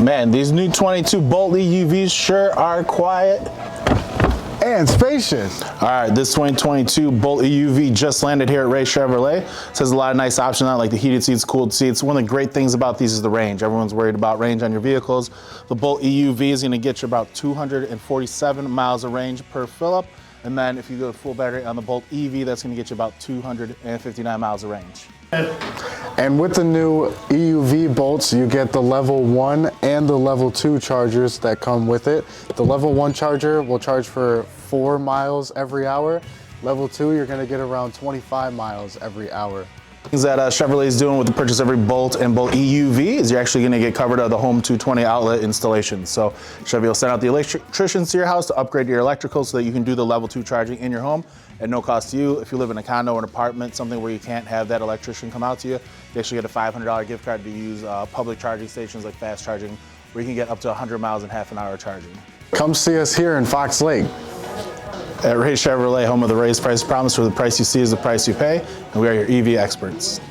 Man, these new 22 Bolt EUVs sure are quiet and spacious. All right, this 2022 Bolt EUV just landed here at Ray Chevrolet. It has a lot of nice options on it, like the heated seats, cooled seats. One of the great things about these is the range. Everyone's worried about range on your vehicles. The Bolt EUV is gonna get you about 247 miles of range per fill-up. And then if you go full battery on the Bolt EV, that's gonna get you about 259 miles of range. And with the new EUV bolts, you get the level 1 and the level 2 chargers that come with it. The level 1 charger will charge for 4 miles every hour. Level 2, you're gonna get around 25 miles every hour. Things that Chevrolet is doing with the purchase of every Bolt and Bolt EUV is you're actually going to get covered of the Home 220 outlet installation. So Chevy will send out the electricians to your house to upgrade your electrical so that you can do the level 2 charging in your home at no cost to you. If you live in a condo or an apartment, something where you can't have that electrician come out to you, you actually get a $500 gift card to use public charging stations like fast charging, where you can get up to 100 miles in half an hour charging. Come see us here in Fox Lake. At Ray Chevrolet, home of the raised price promise, where the price you see is the price you pay, and we are your EV experts.